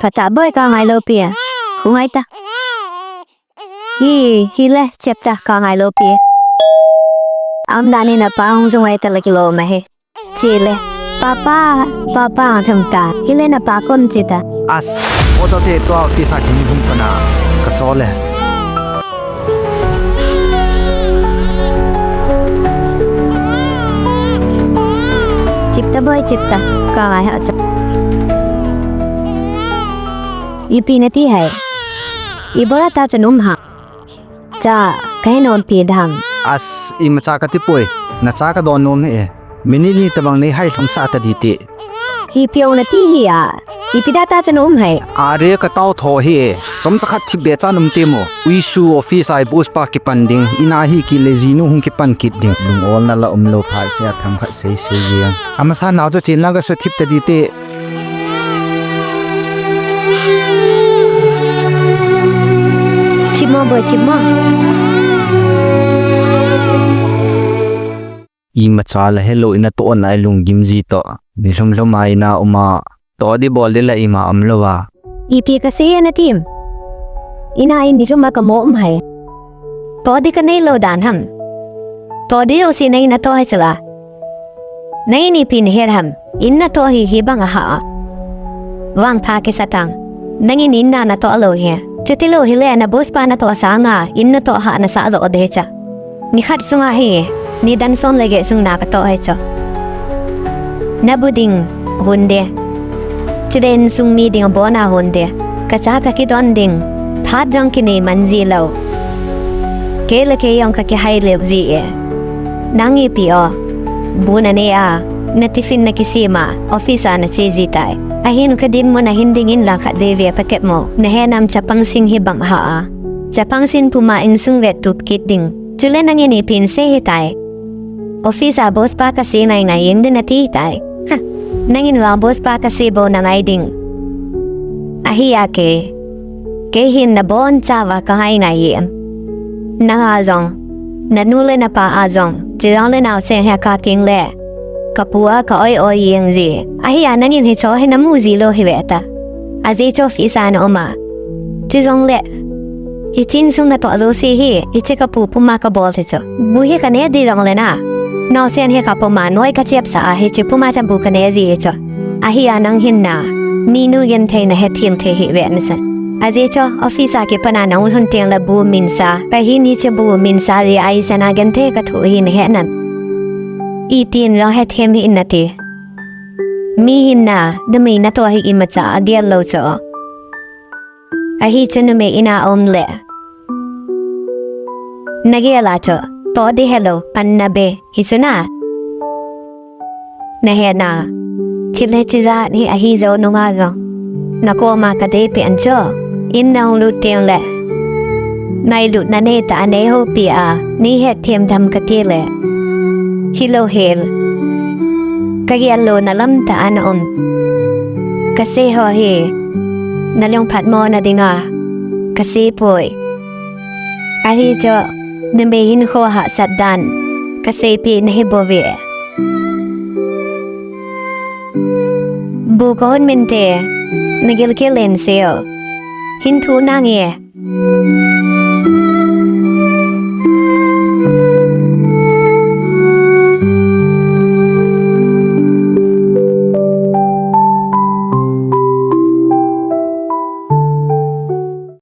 พัตตาบ่อยก็ไงโลเปียคุไงตาฮีเล่เจ็บตาก็ไงโลเปียอันดานี่นะป้าหงจงไว้ตะละกิโลมาเฮจีเล่ป้าทำตาฮีเล่นะป้าคนจิตาโอตัวเตตัวฟิสักินหุ่นปนากระโจนเลยจิบตาบ่อยจิบตาก็ไงฮะจ๊ะอีปีนาทีให้อีบราตาจะนุ่มหะจ้าแค่นอนปีดำอีมาจากที่ป่วยน่าจากโดนนมนี่มินินี่ตะบังนี่ให้ฟงซาตดีติอีเปียวนาทีเฮียอีปีดาตาจะนุ่มให้เรียกเต้าทอเฮสมสักที่เบจ้านุ่มเต็มวิสูออฟฟิศไอบูสปากิปันดิงอินาฮีกิเลจินุหุงกิปันกิดดิงลุงโอลนั่นละโลพายเสียทำขัดเสียเยียงมาซาหนาวจะจีนแล้วก็สุดทิพย์ตดีติทิมบ่อยทิมอีมาชาละเฮโลอินาตัวน่าลุงกิมจีโตมิลมไอนาอุมาตัวดีบอลดีละอีมาลวะอีพีก็เสียนะทีมอินาอินดิจุมาก็โม่ให้ตัวดีก็ไม่โลดานทำตัวดีโอซีในนัตัวให้สละในนี่พินเฮรำอินนัตัวฮีบังอาหาวางพากิสตังนั่งอินนานัตัวโลเฮจุดที่โลฮิเลนะบุสปานัตัวสางาอินนัตัวหานะสะโลเดชะนี่ขัดสุงาเฮนี่ดันซอนเลเกสุงนักตัวให้จ้ะนับดิงหุ่นเดจุดเด่นสุงมีดิงบ่อนาหุ่นเดกระจากกิดอนดิงพาดจังกินีมันจีเลวเกลเกยองกะกิไฮเลวจีนางอีพีอบุญเนียนัติฟินนักิซีมาออฟฟิศนะเจจิตายahin kadin mo na hindingin lang ka devya paket mo nahenam chapang sing hibang haa chapang sin pumain sung ret tup kit ding chule nang inipin se hitay office a boss pa kasi nay ngayon din nati hitay nangin lang boss pa kasi bo na ngay ding ahiya ke hin na bon chawa kahay ngayon nangazong nanule na pa azong jirang le naw sen ha ka king le kapua ka oi yang zi ahiya nangin hi cho he namu zi lo hi weta azi cho fi sa na oma chi zong le hi tin sung na to zo si hi hi che kapu puma ka bol the cho bu hi ka ne di rong le na no sen he ka puma noi ka chep sa hi che puma tam bu ka ne zi cho ahiya nang hin na minu yen the na he tin the hi we na sa azi cho office a ke pana na un hun tiang la bu min sa ka hi ni che bu min sa ri ai sa na gen the ka thu hi ne he nanอีตีนเราให้เทมหินนาทีมีหินนาดมีนาตัวให้อิมาจ่าเดียลโลจ่ออาฮิจันเมอินาอมเล่นักเรียนละจ่อตัวดีเฮลโลปันนาเบฮิสุนาเนเฮนาทิเลจิซาที่อาฮิโซนุมาโกนักโอมากระเดปิอันจ่ออินนาอุลุเตียงเล่ในหลุดนันเนตาเนโฮปีอานี่เฮเทียมทำกะทิเล่Hello Hel Kagiyalo na lamtaan on Kasi ho he Nalyong pat mo na dinga Kasi po'y Ahi jo Namehin ko ha satdan Kasi pi nahibovi Bukon mente Nagilkilin siyo Hintu nangi